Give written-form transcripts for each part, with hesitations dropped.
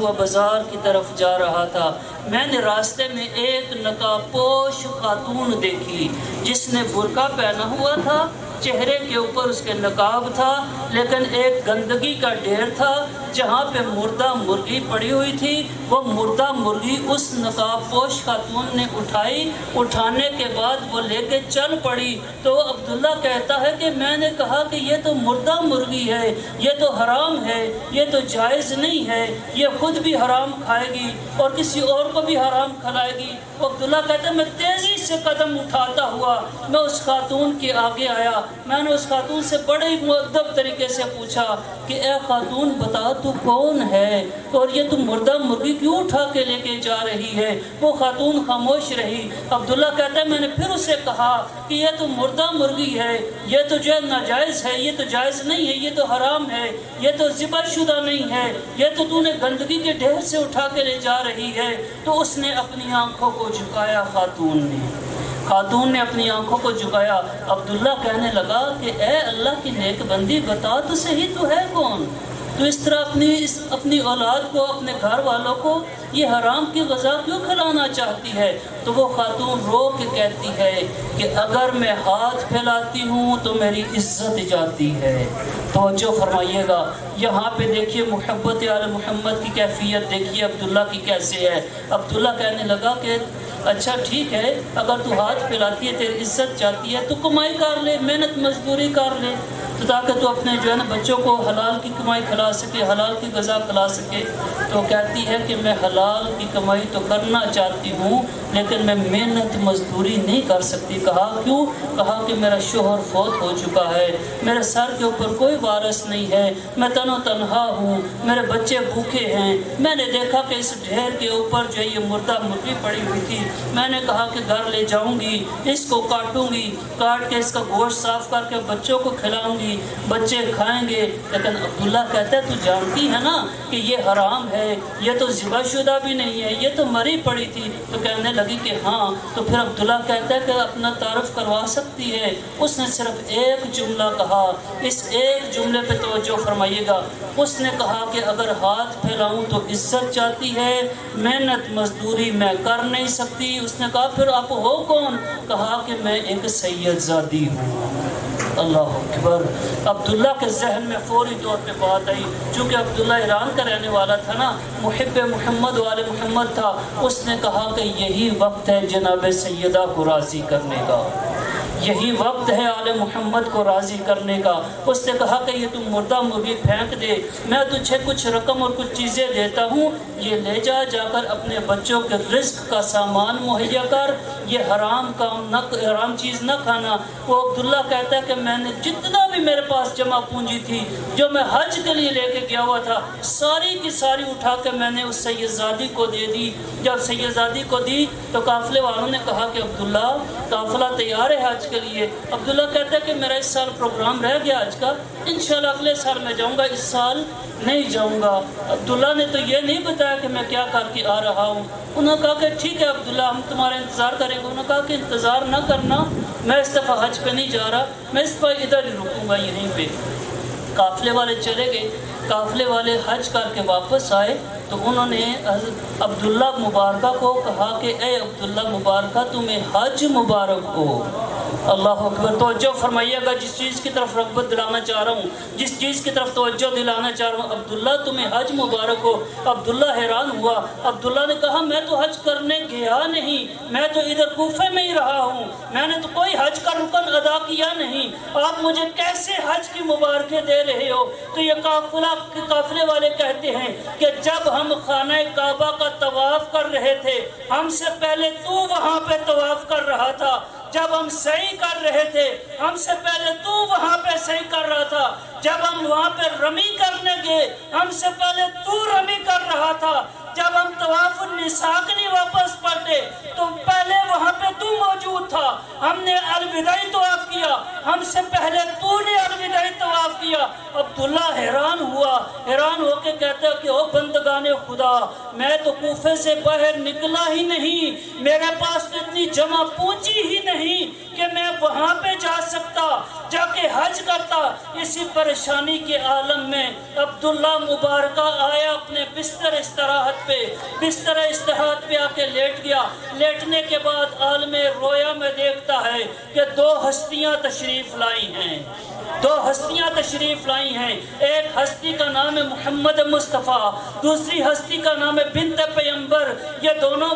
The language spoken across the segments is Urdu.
ہوا بازار کی طرف جا رہا تھا، میں نے راستے میں ایک نقاب پوش خاتون دیکھی جس نے برقع پہنا ہوا تھا، چہرے کے اوپر اس کے نقاب تھا، لیکن ایک گندگی کا ڈھیر تھا جہاں پہ مردہ مرغی پڑی ہوئی تھی۔ وہ مردہ مرغی اس نقاب پوش خاتون نے اٹھائی، اٹھانے کے بعد وہ لے کے چل پڑی۔ تو عبداللہ کہتا ہے کہ میں نے کہا کہ یہ تو مردہ مرغی ہے، یہ تو حرام ہے، یہ تو جائز نہیں ہے، یہ خود بھی حرام کھائے گی اور کسی اور کو بھی حرام کھلائے گی۔ عبداللہ کہتا ہے میں تیزی سے قدم اٹھاتا ہوا میں اس خاتون کے آگے آیا، میں نے اس خاتون سے بڑے مؤدب طریقے سے پوچھا کہ اے خاتون بتا تو کون ہے اور یہ تو مردہ مرغی کیوں اٹھا کے لے کے جا رہی ہے؟ وہ خاتون خاموش رہی۔ عبداللہ کہتا ہے میں نے پھر اسے کہا کہ یہ تو مردہ مرغی ہے، یہ تو جو ناجائز ہے، یہ تو جائز نہیں ہے، یہ تو حرام ہے، یہ تو ذبح شدہ نہیں ہے، یہ تو نے گندگی کے ڈھیر سے اٹھا کے لے جا رہی ہے۔ تو اس نے اپنی آنکھوں کو جھکایا، خاتون نے اپنی آنکھوں کو جھکایا۔ عبداللہ کہنے لگا کہ اے اللہ کی نیک بندی بتا تو صحیح تو ہے کون؟ تو اس طرح اپنی اولاد کو، اپنے گھر والوں کو یہ حرام کی غذا کیوں کھلانا چاہتی ہے؟ تو وہ خاتون رو کے کہتی ہے کہ اگر میں ہاتھ پھیلاتی ہوں تو میری عزت جاتی ہے۔ توجہ فرمائیے گا، یہاں پہ دیکھیے محبت آل محمد کی کیفیت دیکھیے عبداللہ کی کیسے ہے۔ عبداللہ کہنے لگا کہ اچھا ٹھیک ہے، اگر تو ہاتھ پھیلاتی ہے، تیری عزت چاہتی ہے تو کمائی کر لے، محنت مزدوری کر لے، تو تاکہ تو اپنے جو ہے نا بچوں کو حلال کی کمائی کھلا سکے، حلال کی غذا کھلا سکے۔ تو کہتی ہے کہ میں حلال کی کمائی تو کرنا چاہتی ہوں لیکن میں محنت مزدوری نہیں کر سکتی۔ کہا کیوں؟ کہا کہ میرا شوہر فوت ہو چکا ہے، میرے سر کے اوپر کوئی وارث نہیں ہے، میں تنہا ہوں، میرے بچے بھوکے ہیں۔ میں نے دیکھا کہ اس ڈھیر کے اوپر جو یہ مردہ مرغی پڑی ہوئی تھی، میں نے کہا کہ گھر لے جاؤں گی، اس کو کاٹوں گی، کاٹ کے اس کا گوشت صاف کر کے بچوں کو کھلاؤں گی، بچے کھائیں گے۔ لیکن عبداللہ کہتا ہے تو جانتی ہے نا کہ یہ حرام ہے، یہ تو ذبح شدہ بھی نہیں ہے، یہ تو مری پڑی تھی۔ تو کہنے لگی کہ ہاں۔ تو پھر عبداللہ کہتا ہے کہ اپنا تعارف کروا سکتی ہے؟ اس نے صرف ایک جملہ کہا، اس ایک جملے پہ توجہ فرمائیے گا۔ اس نے کہا کہ اگر ہاتھ پھیلاؤں تو عزت چاہتی ہے، محنت مزدوری میں کر نہیں سکتی۔ اس نے کہا پھر آپ ہو کون؟ کہا کہ میں ایک سید زادی ہوں۔ اللہ اکبر۔ عبداللہ کے ذہن میں فوری طور پہ بات آئی، چونکہ عبداللہ ایران کا رہنے والا تھا نا، محب محمد والے محمد تھا۔ اس نے کہا کہ یہی وقت ہے جناب سیدہ کو راضی کرنے کا، یہی وقت ہے آل محمد کو راضی کرنے کا۔ اس نے کہا کہ یہ تم مردہ مرغی پھینک دے، میں تجھے کچھ رقم اور کچھ چیزیں دیتا ہوں، یہ لے جا کر اپنے بچوں کے رزق کا سامان مہیا کر، یہ حرام چیز نہ کھانا۔ وہ عبداللہ کہتا ہے کہ میں نے جتنا بھی میرے پاس جمع پونجی تھی جو میں حج کے لیے لے کے گیا ہوا تھا، ساری کی ساری اٹھا کے میں نے اس سیدزادی کو دے دی۔ جب سیدزادی کو دی تو قافلے والوں نے کہا کہ عبداللہ قافلہ تیار ہے حج کے لیے۔ عبداللہ کہتا ہے کہ میرا اس سال پروگرام رہ گیا حج کا، انشاءاللہ اگلے سال میں جاؤں گا، اس سال نہیں جاؤں گا۔ عبداللہ نے تو یہ نہیں بتایا کہ میں کیا کر کے آ رہا ہوں۔ انہوں نے کہا کہ ٹھیک ہے عبداللہ ہم تمہارا انتظار کریں گے۔ انہوں نے کہا کہ انتظار نہ کرنا، میں اس دفعہ حج پہ نہیں جا رہا، میں اس دفعہ ادھر ہی رکوں گا یہیں پہ۔ قافلے والے چلے گئے، قافلے والے حج کر کے واپس آئے تو انہوں نے عبداللہ مبارکہ کو کہا کہ اے عبداللہ مبارکہ تمہیں حج مبارک ہو۔ اللہ اکبر۔ توجہ فرمائیے گا، جس چیز کی طرف رغبت دلانا چاہ رہا ہوں، جس چیز کی طرف توجہ دلانا چاہ رہا ہوں، عبداللہ تمہیں حج مبارک ہو۔ عبداللہ حیران ہوا۔ عبداللہ نے کہا میں تو حج کرنے گیا نہیں، میں تو ادھر کوفے میں ہی رہا ہوں، میں نے تو کوئی حج کا رکن ادا کیا نہیں، آپ مجھے کیسے حج کی مبارکیں دے رہے ہو؟ تو یہ قافلے والے کہتے ہیں کہ جب ہم خانہ کعبہ کا طواف کر رہے تھے، ہم سے پہلے تو وہاں پہ طواف کر رہا تھا، جب ہم سعی کر رہے تھے ہم سے پہلے تو وہاں پہ سعی کر رہا تھا، جب ہم وہاں پہ رمی کرنے گئے ہم سے پہلے تو رمی کر رہا تھا، جب ہم طواف النساء کے لیے واپس پلٹے تو پہلے وہاں پہ تو موجود تھا، ہم نے الوداعی طواف کیا، ہم سے پہلے تو نے الوداعی طواف کیا۔ عبداللہ حیران ہوا، حیران ہو کے کہتا ہے کہ او بندگان خدا، میں تو کوفے سے باہر نکلا ہی نہیں، میرے پاس اتنی جمع پونجی ہی نہیں کہ میں وہاں پہ جا سکتا، جا کے حج کرتا۔ اسی پریشانی کے عالم میں عبداللہ مبارکہ آیا اپنے بستر استراحت پہ آ کے لیٹ گیا۔ لیٹنے کے بعد عالم رویا میں دیکھتا ہے کہ دو ہستیاں تشریف لائی ہیں، ایک ہستی کا نام ہے محمد مصطفیٰ، دوسری ہستی کا نام ہے بنت پیغمبر۔ یہ دونوں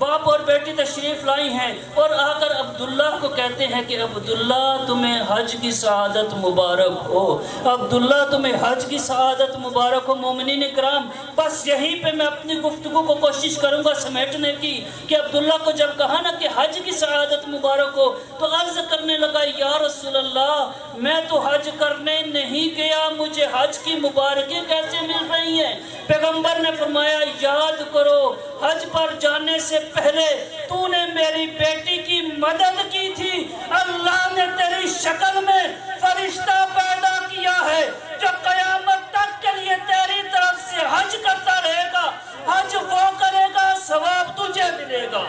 باپ اور بیٹی تشریف لائی ہیں اور آ کر عبداللہ کو کہتے ہیں کہ عبداللہ تمہیں حج کی سعادت مبارک ہو، عبداللہ تمہیں حج کی سعادت مبارک ہو۔ مومنین اکرام، بس یہیں پہ میں اپنی گفتگو کو کوشش کروں گا سمیٹنے کی کہ عبداللہ کو جب کہا نا کہ حج کی سعادت مبارک ہو تو عرض کرنے لگا یا رسول اللہ میں تو حج کرنے نہیں گیا، مجھے حج کی مبارکیں کیسے مل رہی ہیں؟ پیغمبر نے فرمایا یاد کرو حج پر جانے سے پہلے تو نے میری بیٹی کی مدد کی تھی، اللہ نے تیری شکل میں فرشتہ پیدا کیا ہے جو قیامت تک کے لیے تیری طرف سے حج کرتا رہے گا، حج وہ کرے گا ثواب تجھے ملے گا۔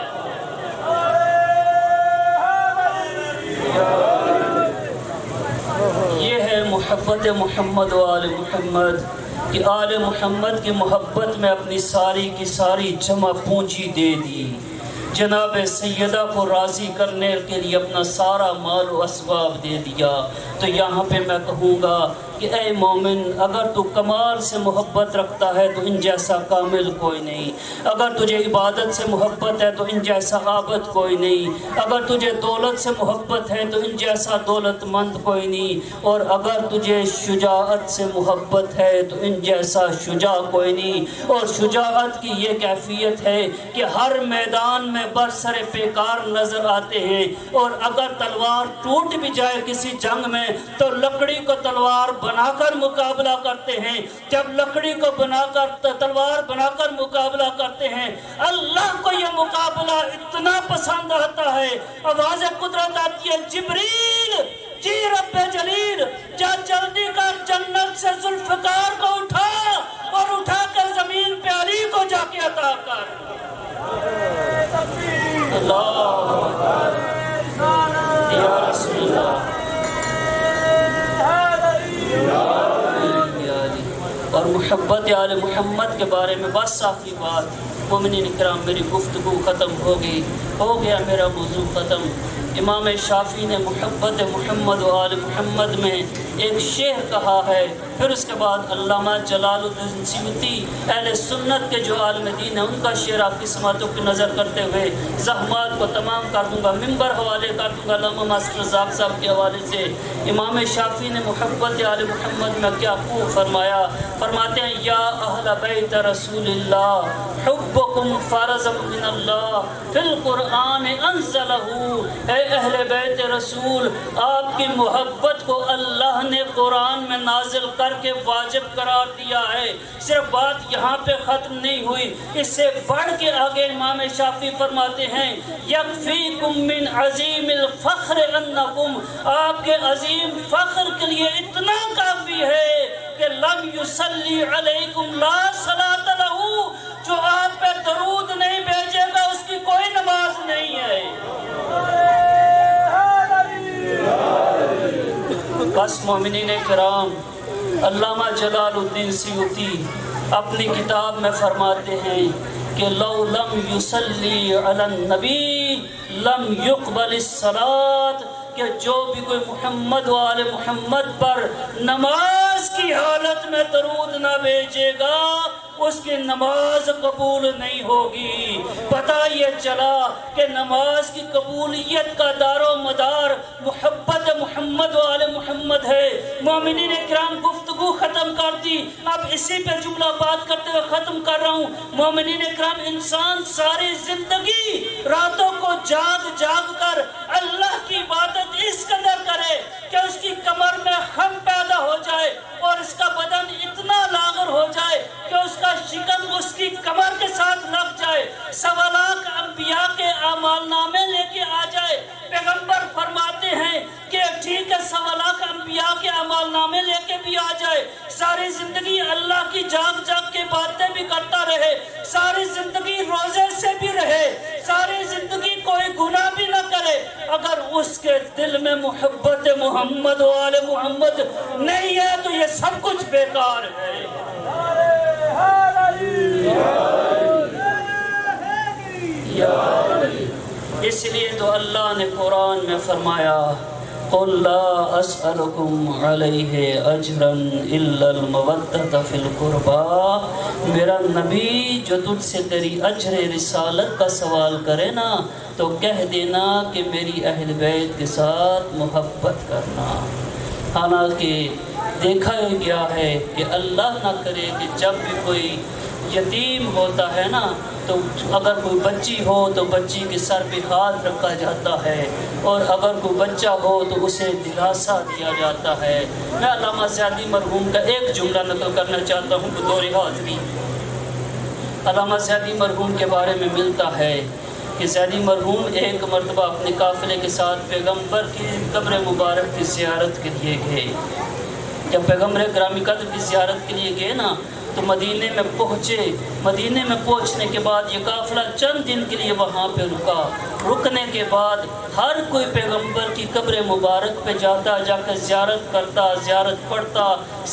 یہ ہے محبت محمد و آل محمد کہ آل محمد کی محبت میں اپنی ساری کی ساری جمع پونجی دے دی، جناب سیدہ کو راضی کرنے کے لیے اپنا سارا مال و اسباب دے دیا۔ تو یہاں پہ میں کہوں گا کہ اے مومن، اگر تو کمال سے محبت رکھتا ہے تو ان جیسا کامل کوئی نہیں، اگر تجھے عبادت سے محبت ہے تو ان جیسا عابد کوئی نہیں، اگر تجھے دولت سے محبت ہے تو ان جیسا دولت مند کوئی نہیں، اور اگر تجھے شجاعت سے محبت ہے تو ان جیسا شجاع کوئی نہیں۔ اور شجاعت کی یہ کیفیت ہے کہ ہر میدان میں برسر پیکار نظر آتے ہیں، اور اگر تلوار ٹوٹ بھی جائے کسی جنگ میں تو لکڑی کو تلوار بنا کر مقابلہ کرتے ہیں۔ جب لکڑی کو تلوار بنا کر مقابلہ کرتے ہیں، اللہ کو یہ مقابلہ اتنا پسند آتا ہے، آواز قدرت آتی ہے جبریل جی رب جلیل جا جلدی کر جنت سے ذوالفقار کو اٹھا اور اٹھا کر زمین پہ علی کو جا کے عطا کر۔ اللہ یا رسول اللہ۔ اور محبت آل محمد کے بارے میں بس آخری بات، مومنین اکرام میری گفتگو ختم ہو گیا میرا موضوع ختم۔ امام شافعی نے محبت محمد و آل محمد میں ایک شعر کہا ہے، پھر اس کے بعد علامہ جلال الدین سیوطی اہل سنت کے جو عالم دین ہیں ان کا شعر آپ کی سماعتوں کی نظر کرتے ہوئے زحمات کو تمام کر دوں گا، ممبر حوالے کر دوں گا علامہ ماسٹر رزاق صاحب کے حوالے سے۔ امام شافعی نے محبت آل محمد میں کیا خوب فرمایا، فرماتے ہیں یا اہل بیت رسول اللہ حبکم فرض من اللہ فی القرآن انزلہ، اے اہل بیت رسول آپ کی محبت کو اللہ نے قرآن میں نازل کر کے واجب قرار دیا ہے۔ صرف بات یہاں پہ ختم نہیں ہوئی، اس سے بڑھ کے آگے امام شافعی فرماتے ہیں یکفیکم من عظیم الفخر انکم، آپ کے عظیم فخر کے لیے اتنا کافی ہے کہ لم یصلی علیکم لا صلاۃ لہ، جو آپ پہ درود نہیں بھیجے گا اس کی کوئی نماز نہیں ہے۔ بس مومنین کرام، علامہ جلال الدین سیوطی اپنی کتاب میں فرماتے ہیں کہ لو لم یصلی علی النبی لم یقبل الصلاۃ، کہ جو بھی کوئی محمد و آل محمد پر نماز کی حالت میں درود نہ بھیجے گا اس کی نماز قبول نہیں ہوگی۔ پتہ یہ چلا کہ نماز کی قبولیت کا دار و مدار محبت محمد و آل محمد ہے۔ مومنین اکرام گفتگو ختم کر دی، اب اسی پہ جملہ بات کرتے ہوئے ختم کر رہا ہوں۔ مومنین اکرام، انسان ساری زندگی راتوں کو جاگ جاگ کر اللہ کی عبادت اس قدر کرے کہ اس کی کمر میں خم پیدا ہو جائے اور اس کا بدن اتنا لاغر ہو جائے کہ اس کا شکن اس کی کمر کے ساتھ لگ جائے، 1.25 لاکھ انبیاء کے اعمال نامے لے کے آ جائے۔ پیغمبر فرماتے ہیں کہ ٹھیک ہے 1.25 لاکھ انبیاء کے اعمال نامے لے کے بھی آ جائے، ساری زندگی اللہ کی جاگ جاگ کے باتیں بھی کرتا رہے، ساری زندگی روزے سے بھی رہے، ساری زندگی کوئی گناہ بھی نہ کرے، اگر دل میں محبت محمد و آل محمد نہیں ہے تو یہ سب کچھ بیکار ہے۔ اس لیے تو اللہ نے قرآن میں فرمایا قُلْ لَا أَسْأَلُكُمْ عَلَيْهِ أَجْرًا إِلَّا الْمَوَدَّةَ فِي الْقُرْبَى۔ میرا نبی جو تجھ سے تیری اجر رسالت کا سوال کرے نا تو کہہ دینا کہ میری اہل بیت کے ساتھ محبت کرنا۔ حالانکہ دیکھا ہی گیا ہے کہ اللہ نہ کرے کہ جب بھی کوئی یتیم ہوتا ہے نا تو اگر کوئی بچی ہو تو بچی کے سر پہ ہاتھ رکھا جاتا ہے، اور اگر کوئی بچہ ہو تو اسے دلاسا دیا جاتا ہے۔ میں علامہ زیادی مرحوم کا ایک جملہ نقل کرنا چاہتا ہوں بطور حاضری۔ علامہ زیادی مرحوم کے بارے میں ملتا ہے کہ زیدی مرحوم ایک مرتبہ اپنے قافلے کے ساتھ پیغمبر کی قبر مبارک کی زیارت کے لیے گئے۔ جب پیغمبر گرامی قدر کی زیارت کے لیے گئے نا تو مدینے میں پہنچے۔ مدینے میں پہنچنے کے بعد یہ قافلہ چند دن کے لیے وہاں پہ رکا۔ رکنے کے بعد ہر کوئی پیغمبر کی قبر مبارک پہ جاتا، جا کر زیارت کرتا، زیارت پڑھتا،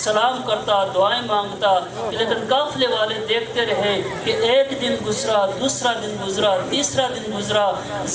سلام کرتا، دعائیں مانگتا، لیکن قافلے والے دیکھتے رہے کہ ایک دن گزرا، دوسرا دن گزرا، تیسرا دن گزرا،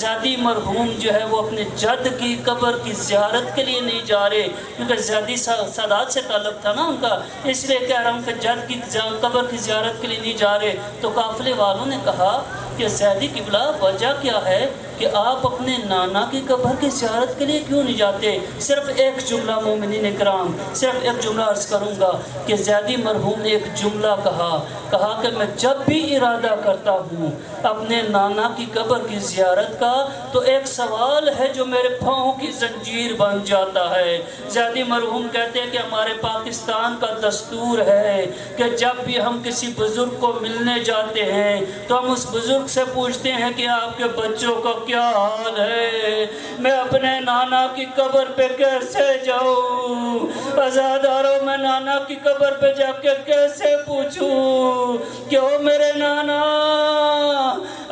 زیادی مرحوم جو ہے وہ اپنے جد کی قبر کی زیارت کے لیے نہیں جا رہے، کیونکہ زیادی سادات سے تعلق تھا نا ان کا، اس لیے کہہ رہا ہوں کہ جد کی قبر کی زیارت کے لیے نہیں جا رہے۔ تو قافلے والوں نے کہا کہ زیدی قبلہ وجہ کیا ہے کہ آپ اپنے نانا کی قبر کی زیارت کے لیے کیوں نہیں جاتے؟ صرف ایک جملہ مومنین کرام، صرف ایک جملہ عرض کروں گا کہ زیدی مرحوم نے ایک جملہ کہا کہ میں جب بھی ارادہ کرتا ہوں اپنے نانا کی قبر کی زیارت کا تو ایک سوال ہے جو میرے پاؤں کی زنجیر بن جاتا ہے۔ زیدی مرحوم کہتے ہیں کہ ہمارے پاکستان کا دستور ہے کہ جب بھی ہم کسی بزرگ کو ملنے جاتے ہیں تو ہم اس بزرگ سے پوچھتے ہیں کہ آپ کے بچوں کا کیا حال ہے، میں اپنے نانا کی قبر پہ کیسے جاؤں؟ عزاداروں، میں نانا کی قبر پہ جا کے کیسے پوچھوں کہ او میرے نانا،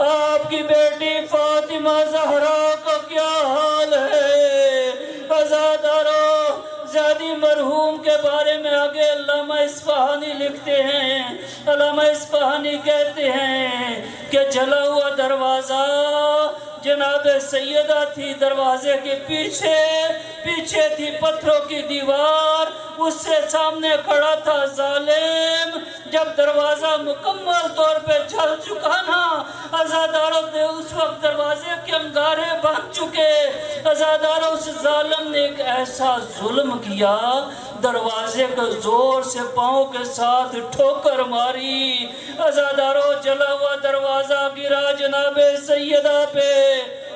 آپ کی بیٹی فاطمہ زہرا کا کیا حال ہے؟ عزاداروں، زیدی مرحوم کے بارے میں آگے علامہ اصفہانی لکھتے ہیں۔ علامہ اصفہانی کہتے ہیں کہ جلا ہوا دروازہ جناب سیدہ تھی، دروازے کے پیچھے تھی پتھروں کی دیوار، اس سے سامنے کھڑا تھا ظالم۔ جب دروازہ مکمل طور پہ جل چکا نا عزاداروں، اس وقت دروازے کے انگارے بن چکے، عزاداروں اس ظالم نے ایک ایسا ظلم کیا، دروازے کو زور سے پاؤں کے ساتھ ٹھوکر ماری، عزاداروں جلا ہوا دروازہ گرا جناب سیدہ پہ،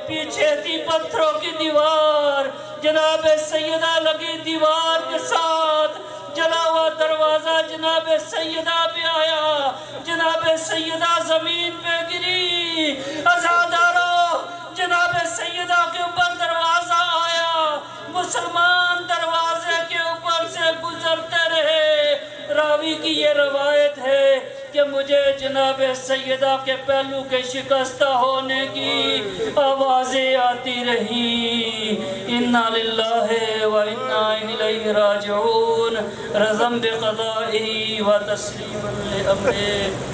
پیچھے تھی پتھروں کی دیوار، جناب سیدہ لگی دیوار کے ساتھ، جلا ہوا دروازہ جناب سیدہ پہ آیا، جناب سیدہ زمین پہ گری، عزاداروں جناب سیدہ کے اوپر دروازہ آیا، مسلمان دروازے کے اوپر سے گزرتے رہے۔ راوی کی یہ روایت ہے کہ مجھے جناب سیدہ کے پہلو کے شکستہ ہونے کی آوازیں آتی رہی، انا للہ و انا الیہ راجعون، رضم بقضائہ و تسلیم لامرہ۔